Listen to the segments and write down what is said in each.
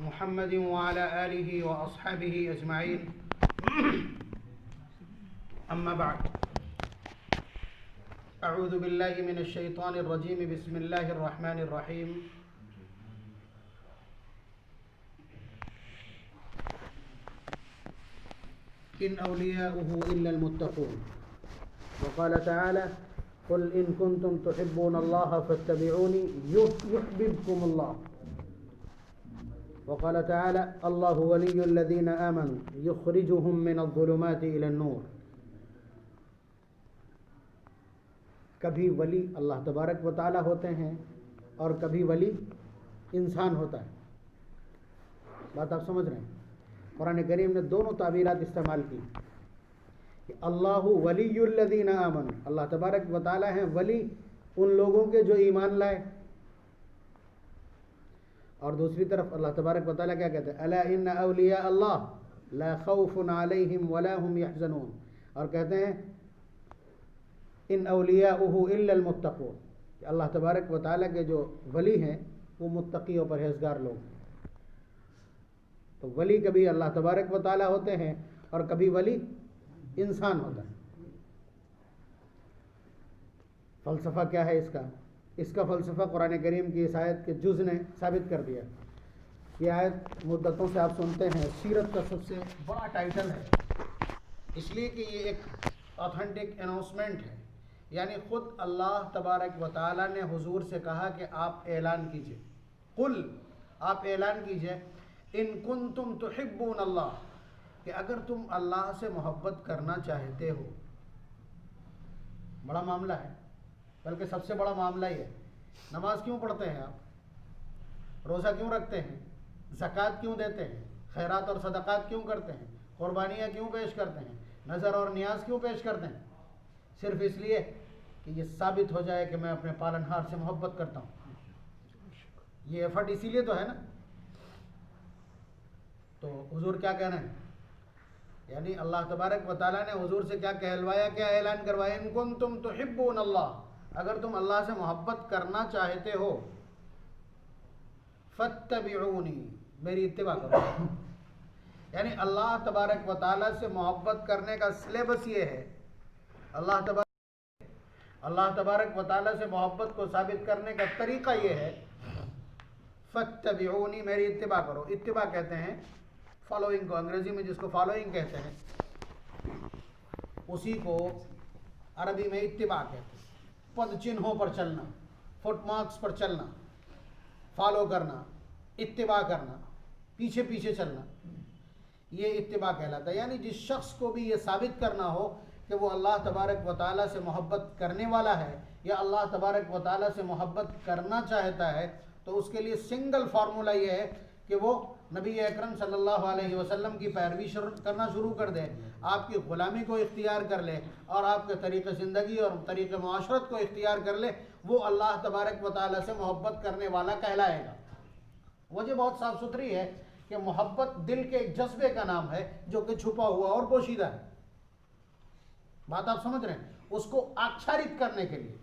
محمد وعلى آله وأصحابه أجمعين أما بعد أعوذ بالله من الشيطان الرجيم بسم الله الرحمن الرحيم إن أولياؤه إلا المتقون وقال تعالى قل إن كنتم تحبون الله فاتبعوني يحببكم الله وقال تعالى الله ولي الذين آمنوا يخرجهم من الظلمات إلى النور. کبھی ولی اللہ تبارک و تعالی ہوتے ہیں اور کبھی ولی انسان ہوتا ہے. بات آپ سمجھ رہے ہیں؟ قرآن کریم نے دونوں تعبیرات استعمال کی کہ اللہ ولی الذین آمنوا، اللہ تبارک و تعالی ہیں ولی ان لوگوں کے جو ایمان لائے، اور دوسری طرف اللہ تبارک و تعالی کیا کہتے ہیں؟ الا ان اولیاء اللہ لا خوف علیہم ولا هم یحزنون، اور کہتے ہیں ان اولیاؤہ الا المتقون، کہ اللہ تبارک و تعالی کے جو ولی ہیں وہ متقی و پرہیزگار لوگ ہیں. تو ولی کبھی اللہ تبارک و تعالی ہوتے ہیں اور کبھی ولی انسان ہوتا ہے. فلسفہ کیا ہے اس کا فلسفہ قرآن کریم کی اس آیت کے جز نے ثابت کر دیا. یہ آیت مدتوں سے آپ سنتے ہیں، سیرت کا سب سے بڑا ٹائٹل ہے، اس لیے کہ یہ ایک آتھینٹک اناؤنسمنٹ ہے. یعنی خود اللہ تبارک و تعالی نے حضور سے کہا کہ آپ اعلان کیجئے، قل، آپ اعلان کیجئے، ان کنتم تحبون اللہ، کہ اگر تم اللہ سے محبت کرنا چاہتے ہو. بڑا معاملہ ہے، بلکہ سب سے بڑا معاملہ یہ ہے. نماز کیوں پڑھتے ہیں آپ؟ روزہ کیوں رکھتے ہیں؟ زکوٰۃ کیوں دیتے ہیں؟ خیرات اور صدقات کیوں کرتے ہیں؟ قربانیاں کیوں پیش کرتے ہیں؟ نذر اور نیاز کیوں پیش کرتے ہیں؟ صرف اس لیے کہ یہ ثابت ہو جائے کہ میں اپنے پالنہار سے محبت کرتا ہوں. یہ ایفرٹ اسی لیے تو ہے نا. تو حضور کیا کہنا ہے؟ یعنی اللہ تبارک و تعالیٰ نے حضور سے کیا کہلوایا، کیا اعلان کروایا؟ ان کنتم تحبون اللہ، اگر تم اللہ سے محبت کرنا چاہتے ہو، فاتبعونی، میری اتباع کرو. یعنی اللہ تبارک و تعالیٰ سے محبت کرنے کا سلیبس یہ ہے. اللہ تبارک و تعالیٰ سے محبت کو ثابت کرنے کا طریقہ یہ ہے، فاتبعونی، میری اتباع کرو. اتباع کہتے ہیں فالوئنگ کو، انگریزی میں جس کو فالوئنگ کہتے ہیں اسی کو عربی میں اتباع کہتے ہیں. پد چنہوں پر چلنا، فٹ مارکس پر چلنا، فالو کرنا، اتباع کرنا، پیچھے پیچھے چلنا، یہ اتباع کہلاتا ہے. یعنی جس شخص کو بھی یہ ثابت کرنا ہو کہ وہ اللہ تبارک و تعالیٰ سے محبت کرنے والا ہے یا اللہ تبارک و تعالیٰ سے محبت کرنا چاہتا ہے، تو اس کے لیے سنگل فارمولہ یہ ہے کہ وہ نبی اکرم صلی اللہ علیہ وسلم کی پیروی کرنا شروع کر دے، آپ کی غلامی کو اختیار کر لے اور آپ کے طریق زندگی اور طریق معاشرت کو اختیار کر لے. وہ اللہ تبارک و تعالیٰ سے محبت کرنے والا کہلائے گا. وجہ بہت صاف ستھری ہے کہ محبت دل کے ایک جذبے کا نام ہے جو کہ چھپا ہوا اور پوشیدہ ہے. بات آپ سمجھ رہے ہیں؟ اس کو آچھارت کرنے کے لیے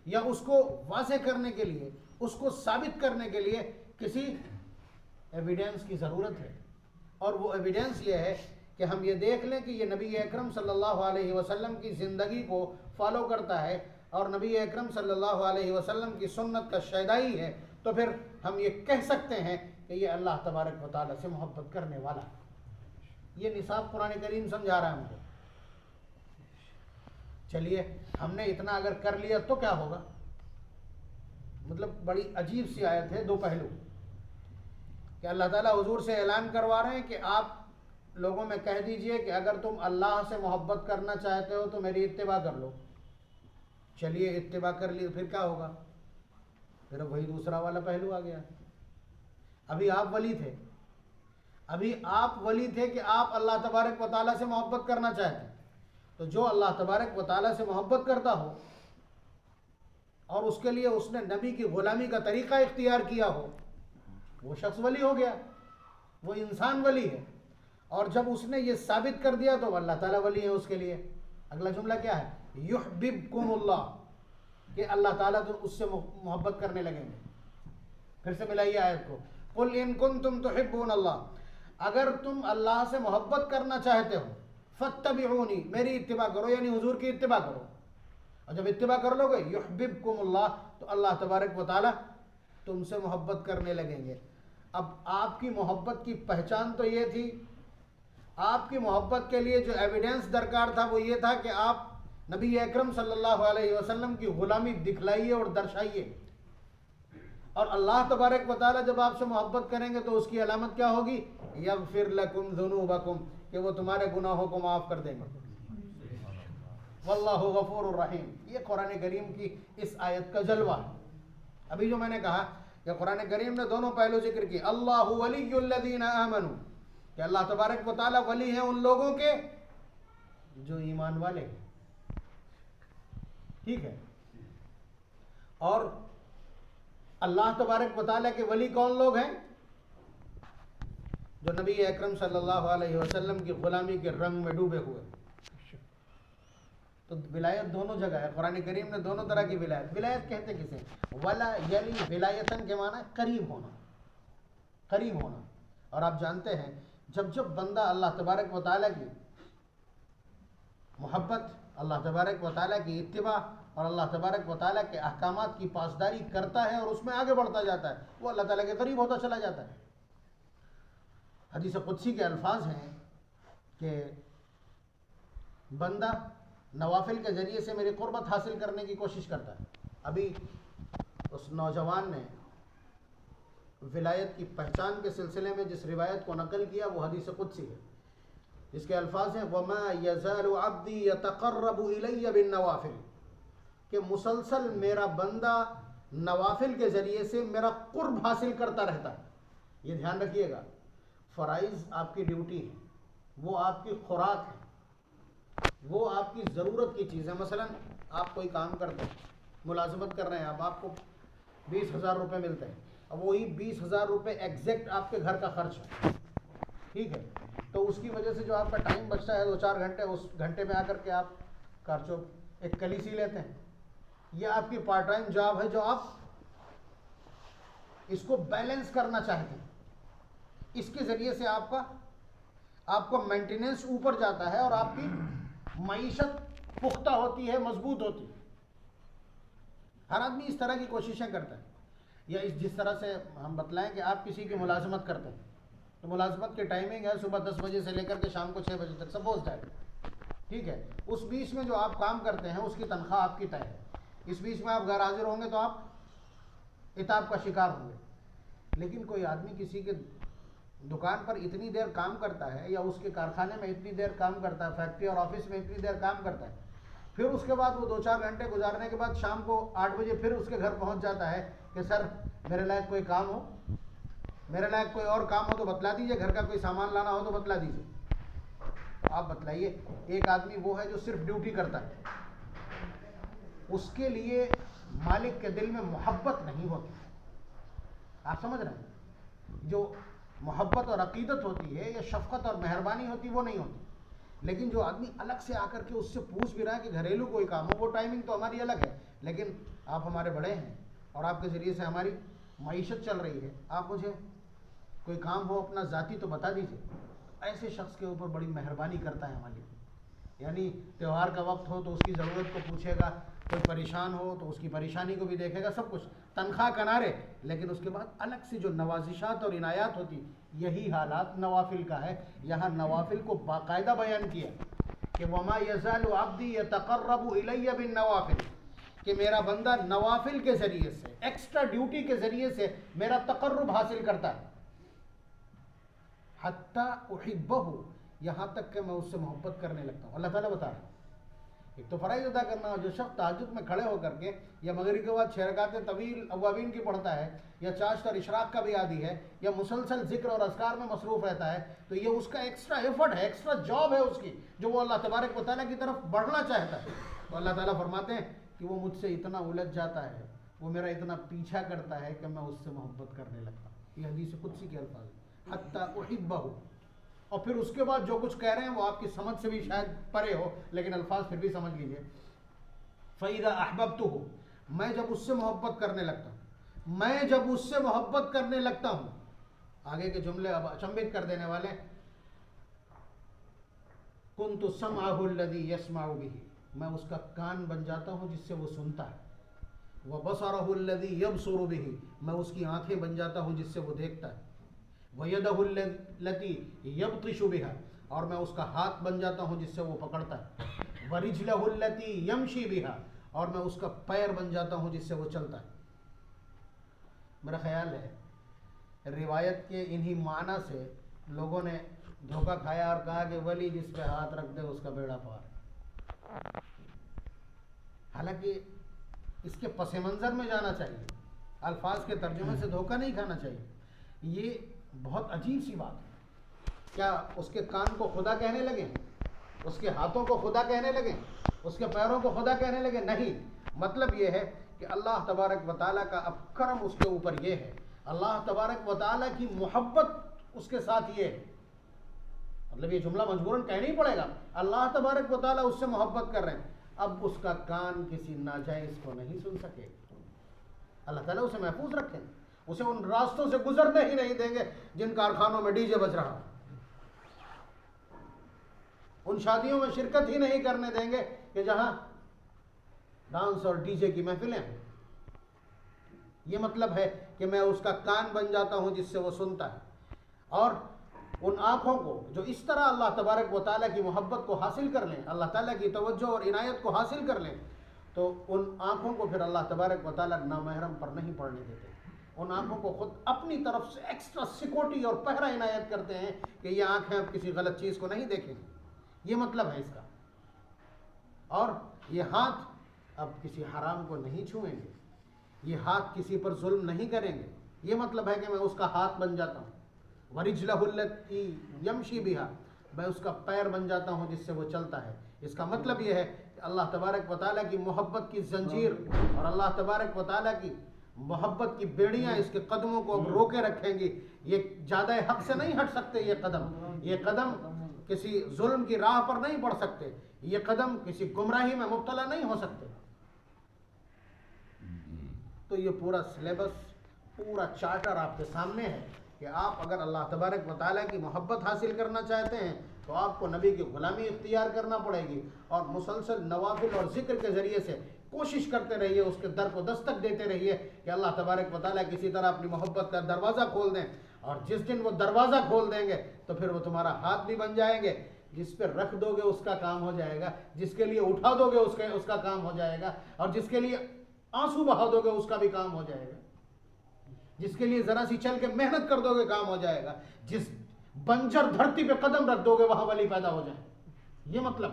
یا اس کو واضح کرنے کے لیے، اس کو ثابت کرنے کے لیے کسی ایویڈنس کی ضرورت ہے. اور وہ ایویڈنس یہ ہے کہ ہم یہ دیکھ لیں کہ یہ نبی اکرم صلی اللہ علیہ وسلم کی زندگی کو فالو کرتا ہے اور نبی اکرم صلی اللہ علیہ وسلم کی سنت کا شیدائی ہے، تو پھر ہم یہ کہہ سکتے ہیں کہ یہ اللہ تبارک و تعالیٰ سے محبت کرنے والا ہے. یہ نصاب قرآن کریم سمجھا رہا ہے ہم کو. چلیے، ہم نے اتنا اگر کر لیا تو کیا ہوگا؟ مطلب بڑی عجیب سی آیت ہے، دو پہلو. کہ اللہ تعالیٰ حضور سے اعلان کروا رہے ہیں کہ آپ لوگوں میں کہہ دیجئے کہ اگر تم اللہ سے محبت کرنا چاہتے ہو تو میری اتباع کر لو. چلیے، اتباع کر لی، پھر کیا ہوگا؟ پھر وہی دوسرا والا پہلو آ گیا. ابھی آپ ولی تھے کہ آپ اللہ تبارک و تعالیٰ سے محبت کرنا چاہتے ہیں. تو جو اللہ تبارک و تعالیٰ سے محبت کرتا ہو اور اس کے لیے اس نے نبی کی غلامی کا طریقہ اختیار کیا ہو، وہ شخص ولی ہو گیا، وہ انسان ولی ہے. اور جب اس نے یہ ثابت کر دیا تو اللہ تعالیٰ ولی ہے اس کے لیے. اگلا جملہ کیا ہے؟ یحببکم اللہ، کہ اللہ تعالیٰ تو اس سے محبت کرنے لگیں گے. پھر سے ملائیے آیت کو، قل ان کنتم تحبون اللہ، اگر تم اللہ سے محبت کرنا چاہتے ہو فاتبعونی، میری اتباع کرو، یعنی حضور کی اتباع کرو، اور جب اتباع کر لو گے یحببکم اللہ، تو اللہ تبارک و تعالی تم سے محبت کرنے لگیں گے۔ اب آپ کی محبت کی پہچان تو یہ تھی، آپ کی محبت کے لیے جو ایویڈنس درکار تھا وہ یہ تھا کہ آپ نبی اکرم صلی اللہ علیہ وسلم کی غلامی دکھلائیے اور درشائیے، اور اللہ تبارک و تعالی جب آپ سے محبت کریں گے تو اس کی علامت کیا ہوگی؟ یغفر لکم ذنوبکم، کہ وہ تمہارے گناہوں کو معاف کر دیں گے۔ واللہ غفور الرحیم، یہ قرآن کریم کی اس آیت کا جلوہ ہے۔ ابھی جو میں نے کہا کہ قرآن کریم نے دونوں پہلو ذکر کی، اللہ ولی الذین آمنوا، کہ اللہ تبارک و تعالی ولی ہیں ان لوگوں کے جو ایمان والے ہیں، ٹھیک ہے، اور اللہ تبارک و تعالیٰ کے ولی کون لوگ ہیں؟ جو نبی اکرم صلی اللہ علیہ وسلم کی غلامی کے رنگ میں ڈوبے ہوئے۔ تو ولایت دونوں جگہ ہے، قرآن کریم نے دونوں طرح کی ولایت کہتے کسے؟ ولا یلی ولایتن کے معنی قریب ہونا، قریب ہونا۔ اور آپ جانتے ہیں جب جب بندہ اللہ تبارک و تعالیٰ کی محبت، اللہ تبارک و تعالیٰ کی اتباع اور اللہ تبارک و تعالیٰ کے احکامات کی پاسداری کرتا ہے اور اس میں آگے بڑھتا جاتا ہے، وہ اللہ تعالیٰ کے قریب ہوتا چلا جاتا ہے۔ حدیث قدسی کے الفاظ ہیں کہ بندہ نوافل کے ذریعے سے میری قربت حاصل کرنے کی کوشش کرتا ہے۔ ابھی اس نوجوان نے ولایت کی پہچان کے سلسلے میں جس روایت کو نقل کیا وہ حدیث قدسی ہے، جس کے الفاظ ہیں وَمَا يَزَالُ عَبْدِي يَتَقَرَّبُ إِلَيَّ بِالنَّوَافِلِ، کہ مسلسل میرا بندہ نوافل کے ذریعے سے میرا قرب حاصل کرتا رہتا ہے۔ یہ دھیان رکھیے گا، فرائض آپ کی ڈیوٹی ہے، وہ آپ کی خوراک ہے، وہ آپ کی ضرورت کی چیز ہے۔ مثلا آپ کوئی کام کرتے ہیں، ملازمت کر رہے ہیں، اب آپ کو 20,000 روپے ملتے ہیں، اب وہی 20,000 روپے ایگزیکٹ آپ کے گھر کا خرچ ہے، ٹھیک ہے، تو اس کی وجہ سے جو آپ کا ٹائم بچتا ہے 2-4 گھنٹے، اس گھنٹے میں آ کر کے آپ کارچوب ایک کلی سی لیتے ہیں۔ یہ آپ کی پارٹ ٹائم جاب ہے جو آپ اس کو بیلنس کرنا چاہتے ہیں، اس کے ذریعے سے آپ کا مینٹیننس اوپر جاتا ہے اور آپ کی معیشت پختہ ہوتی ہے، مضبوط ہوتی ہے۔ ہر آدمی اس طرح کی کوششیں کرتا ہے، یا جس طرح سے ہم بتلائیں کہ آپ کسی کی ملازمت کرتے ہیں تو ملازمت کی ٹائمنگ ہے صبح 10 بجے سے لے کر کے شام کو 6 بجے تک، سپوز دیٹ، ٹھیک ہے، اس بیچ میں جو آپ کام کرتے ہیں اس کی تنخواہ آپ کی طے ہے، اس بیچ میں آپ غیر حاضر ہوں گے تو آپ عتاب کا شکار ہوں گے۔ لیکن کوئی آدمی کسی کے دکان پر اتنی دیر کام کرتا ہے یا اس کے کارخانے میں اتنی دیر کام کرتا ہے، فیکٹری اور آفس میں اتنی دیر کام کرتا ہے، پھر اس کے بعد وہ 2-4 گھنٹے گزارنے کے بعد شام کو 8 بجے پھر اس کے گھر پہنچ جاتا ہے کہ سر میرے لائق کوئی کام ہو، میرے لائق کوئی اور کام ہو تو بتلا دیجئے، گھر کا کوئی سامان لانا ہو تو بتلا دیجئے۔ آپ بتلائیے، ایک آدمی وہ ہے جو صرف ڈیوٹی کرتا ہے، اس کے لیے مالک کے دل میں محبت نہیں ہوتی، آپ سمجھ رہے ہیں؟ جو محبت اور عقیدت ہوتی ہے یا شفقت اور مہربانی ہوتی وہ نہیں ہوتی۔ لیکن جو آدمی الگ سے آ کر کے اس سے پوچھ بھی رہا ہے کہ گھریلو کوئی کام ہو، وہ ٹائمنگ تو ہماری الگ ہے، لیکن آپ ہمارے بڑے ہیں اور آپ کے ذریعے سے ہماری معیشت چل رہی ہے، آپ مجھے کوئی کام ہو اپنا ذاتی تو بتا دیجیے۔ ایسے شخص کے اوپر بڑی مہربانی کرتا ہے مالک، یعنی تہوار کا وقت ہو تو اس کی ضرورت کو پوچھے گا، کوئی پریشان ہو تو اس کی پریشانی کو بھی دیکھے گا، سب کچھ تنخواہ کنارے، لیکن اس کے بعد الگ سے جو نوازشات اور عنایات ہوتی، یہی حالات نوافل کا ہے۔ یہاں نوافل کو باقاعدہ بیان کیا کہ وَمَا يَزَالُ عَبْدِي يَتَقَرَّبُ إِلَيَّ بِالنَّوَافِلِ، کہ میرا بندہ نوافل کے ذریعے سے، ایکسٹرا ڈیوٹی کے ذریعے سے میرا تقرب حاصل کرتا ہے، حَتَّى أُحِبَّهُ، یہاں تک کہ میں اس سے محبت کرنے لگتا ہوں۔ اللہ تعالیٰ بتا رہا ہے ایک تو فرائض ادا کرنا، جو شخص تہجد میں کھڑے ہو کر کے یا مغرب کے بعد 6 رکعتیں طویل اوابین کی پڑھتا ہے، یا چاشت اور اشراق کا بھی عادی ہے، یا مسلسل ذکر اور اذکار میں مصروف رہتا ہے، تو یہ اس کا ایکسٹرا ایفرٹ ہے، ایکسٹرا جاب ہے اس کی، جو وہ اللہ تبارک و تعالیٰ کی طرف بڑھنا چاہتا ہے۔ تو اللہ تعالیٰ فرماتے ہیں کہ وہ مجھ سے اتنا الجھ جاتا ہے، وہ میرا اتنا پیچھا کرتا ہے کہ میں اس سے محبت کرنے لگتا ہوں۔ یہ حدیث قدسی کے الفاظ ہیں، حتیٰ احبہ۔ اور پھر اس کے بعد جو کچھ کہہ رہے ہیں وہ آپ کی سمجھ سے بھی شاید پرے ہو، لیکن الفاظ پھر بھی سمجھ لیجئے۔ فَإِذَا أَحْبَبْتُهُ، میں جب اس سے محبت کرنے لگتا ہوں، میں جب اس سے محبت کرنے لگتا ہوں، آگے کے جملے اب اچنبھت کر دینے والے. کنت سمعہ الذی یسمع بہ، میں اس کا کان بن جاتا ہوں جس سے وہ سنتا ہے. وبصرہ الذی یبصر بہ، میں اس کی آنکھیں بن جاتا ہوں جس سے وہ دیکھتا ہے. ویدہ التی یبطش بہا، اور میں اس کا ہاتھ بن جاتا ہوں جس سے وہ پکڑتا ہے. ورجلہ التی یمشی بہا، اور میں اس کا پیر بن جاتا ہوں جس سے وہ چلتا ہے. میرا خیال ہے روایت کے انہی معنی سے لوگوں نے دھوکہ کھایا اور کہا کہ ولی جس پہ ہاتھ رکھ دے اس کا بیڑا پار. حالانکہ اس کے پس منظر میں جانا چاہیے، الفاظ کے ترجمے سے دھوکہ نہیں کھانا چاہیے. یہ بہت عجیب سی بات ہے. کیا اس کے کان کو خدا کہنے لگے، اس کے ہاتھوں کو خدا کہنے لگے، اس کے پیروں کو خدا کہنے لگے؟ نہیں. مطلب یہ ہے کہ اللہ تبارک و تعالیٰ کا اب کرم اس کے اوپر یہ ہے، اللہ تبارک و تعالیٰ کی محبت اس کے ساتھ یہ ہے. مطلب یہ جملہ مجبوراً کہنا ہی پڑے گا، اللہ تبارک و تعالیٰ اس سے محبت کر رہے ہیں. اب اس کا کان کسی ناجائز کو نہیں سن سکے. اللہ تعالیٰ اسے محفوظ رکھیں، اسے ان راستوں سے گزرنے ہی نہیں دیں گے جن کارخانوں میں ڈی جے بج رہا، ان شادیوں میں شرکت ہی نہیں کرنے دیں گے کہ جہاں ڈانس اور ڈی جے کی محفلیں ہیں. یہ مطلب ہے کہ میں اس کا کان بن جاتا ہوں جس سے وہ سنتا ہے. اور ان آنکھوں کو جو اس طرح اللہ تبارک و تعالیٰ کی محبت کو حاصل کر لیں، اللہ تعالیٰ کی توجہ اور عنایت کو حاصل کر لیں، تو ان آنکھوں کو پھر اللہ تبارک و تعالیٰ نامحرم پر نہیں پڑنے دیتے. ان آنکھوں کو خود اپنی طرف سے ایکسٹرا سیکورٹی اور پہرا عنایت کرتے ہیں کہ یہ آنکھیں اب کسی غلط چیز کو نہیں دیکھیں گی. یہ مطلب ہے اس کا. اور یہ ہاتھ اب کسی حرام کو نہیں چھوئیں گے، یہ ہاتھ کسی پر ظلم نہیں کریں گے. یہ مطلب ہے کہ میں اس کا ہاتھ بن جاتا ہوں. وَرِجْلَهُ الَّتِي يَمْشِي بِهَا، میں اس کا پیر بن جاتا ہوں جس سے وہ چلتا ہے. اس کا مطلب یہ ہے کہ اللہ تبارک و تعالیٰ کی محبت کی زنجیر اور اللہ تبارک و تعالیٰ کی محبت کی بیڑیاں اس کے قدموں کو اب روکے رکھیں گی. یہ زیادہ حق سے نہیں ہٹ سکتے. یہ قدم کسی ظلم کی راہ پر نہیں بڑھ سکتے. یہ قدم کسی گمراہی میں مبتلا نہیں ہو سکتے. تو یہ پورا سلیبس، پورا چارٹر آپ کے سامنے ہے کہ آپ اگر اللہ تبارک و تعالیٰ کی محبت حاصل کرنا چاہتے ہیں تو آپ کو نبی کی غلامی اختیار کرنا پڑے گی، اور مسلسل نوافل اور ذکر کے ذریعے سے کوشش کرتے رہیے، اس کے در کو دستک دیتے رہیے کہ اللہ تبارک و تعالیٰ کسی طرح اپنی محبت کا دروازہ کھول دیں. اور جس دن وہ دروازہ کھول دیں گے تو پھر وہ تمہارا ہاتھ بھی بن جائیں گے. جس پہ رکھ دو گے اس کا کام ہو جائے گا، جس کے لیے اٹھا دو گے اس کا کام ہو جائے گا، اور جس کے لیے آنسو بہا دو گے اس کا بھی کام ہو جائے گا، جس کے لیے ذرا سی چل کے محنت کر دو گے کام ہو جائے گا، جس بنجر دھرتی پہ قدم رکھ دو گے وہاں ولی پیدا ہو جائے. یہ مطلب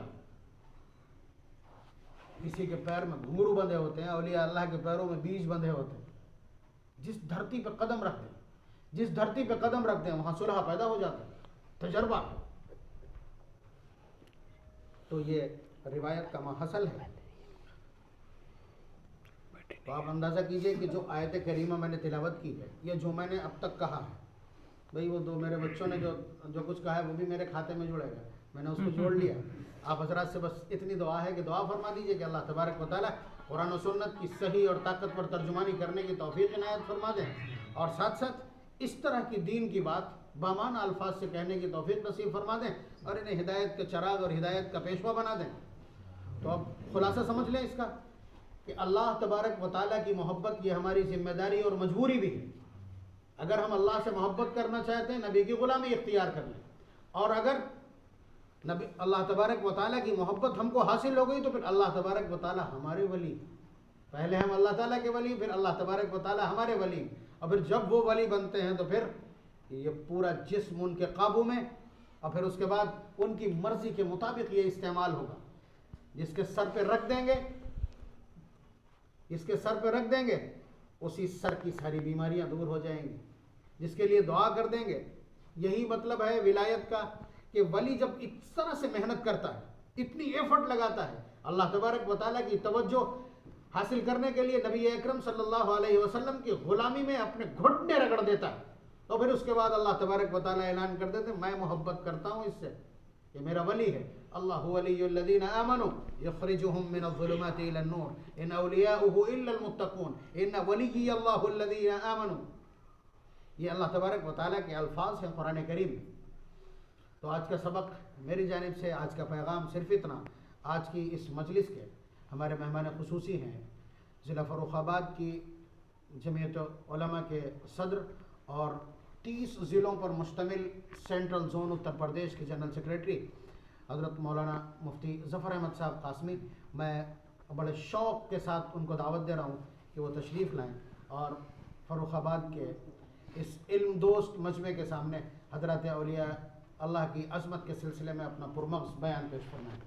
کسی کے پیر میں گھنگرو بندھے ہوتے ہیں، اولیاء اللہ کے پیروں میں بیج بندھے ہوتے ہیں. جس دھرتی پہ قدم رکھ دیں، جس دھرتی پہ قدم رکھ دیں وہاں صلح پیدا ہو جاتا ہے. تجربہ. تو یہ روایت کا ماحصل ہے. تو آپ اندازہ کیجئے کہ جو آیت کریمہ میں نے تلاوت کی ہے، یہ جو میں نے اب تک کہا ہے، بھئی وہ دو میرے بچوں نے جو کچھ کہا ہے وہ بھی میرے کھاتے میں جڑے گا، میں نے اس کو جوڑ لیا. آپ حضرات سے بس اتنی دعا ہے کہ دعا فرما دیجئے کہ اللہ تبارک و تعالیٰ قرآن و سنت کی صحیح اور طاقتور ترجمانی کرنے کی توفیق عنایت فرما دیں، اور ساتھ ساتھ اس طرح کی دین کی بات بامعنی الفاظ سے کہنے کی توفیق نصیب فرما دیں، اور انہیں ہدایت کے چراغ اور ہدایت کا پیشوا بنا دیں. تو اب خلاصہ سمجھ لیں اس کا کہ اللہ تبارک و تعالیٰ کی محبت یہ ہماری ذمہ داری اور مجبوری بھی ہے. اگر ہم اللہ سے محبت کرنا چاہتے ہیں نبی کی غلامی اختیار کر لیں، اور اگر نبی اللہ تبارک و تعالیٰ کی محبت ہم کو حاصل ہو گئی تو پھر اللہ تبارک و تعالیٰ ہمارے ولی. پہلے ہم اللہ تعالیٰ کے ولی، پھر اللہ تبارک و تعالیٰ ہمارے ولی، اور پھر جب وہ ولی بنتے ہیں تو پھر یہ پورا جسم ان کے قابو میں، اور پھر اس کے بعد ان کی مرضی کے مطابق یہ استعمال ہوگا. جس کے سر پہ رکھ دیں گے، جس کے سر پہ رکھ دیں گے اسی سر کی ساری بیماریاں دور ہو جائیں گی. جس کے لیے دعا کر دیں گے. یہی مطلب ہے ولایت کا کہ ولی جب اس طرح سے محنت کرتا ہے، اتنی ایفرٹ لگاتا ہے اللہ تبارک و تعالیٰ کی توجہ حاصل کرنے کے لیے، نبی اکرم صلی اللہ علیہ وسلم کی غلامی میں اپنے گھٹنے رگڑ دیتا ہے، تو پھر اس کے بعد اللہ تبارک و تعالیٰ اعلان کر دیتے میں محبت کرتا ہوں اس سے، یہ میرا ولی ہے. اللہ ولی الذین آمنوا یخرجهم من الظلمات الى النور ان اولیاؤه الا المتقون ان ولی اللہ الذین آمنوا. یہ اللہ تبارک و تعالیٰ کے الفاظ ہیں قرآن کریم میں۔ تو آج کا سبق میری جانب سے، آج کا پیغام صرف اتنا۔ آج کی اس مجلس کے ہمارے مہمان خصوصی ہیں ضلع فروخ آباد کی جمعیت علماء کے صدر اور 30 ضلعوں پر مشتمل سینٹرل زون اتر پردیش کے جنرل سیکریٹری حضرت مولانا مفتی ظفر احمد صاحب قاسمی۔ میں بڑے شوق کے ساتھ ان کو دعوت دے رہا ہوں کہ وہ تشریف لائیں اور فروخ آباد کے اس علم دوست مجمع کے سامنے حضرات اولیاء اللہ کی عظمت کے سلسلے میں اپنا پرمغز بیان پیش فرمائیں۔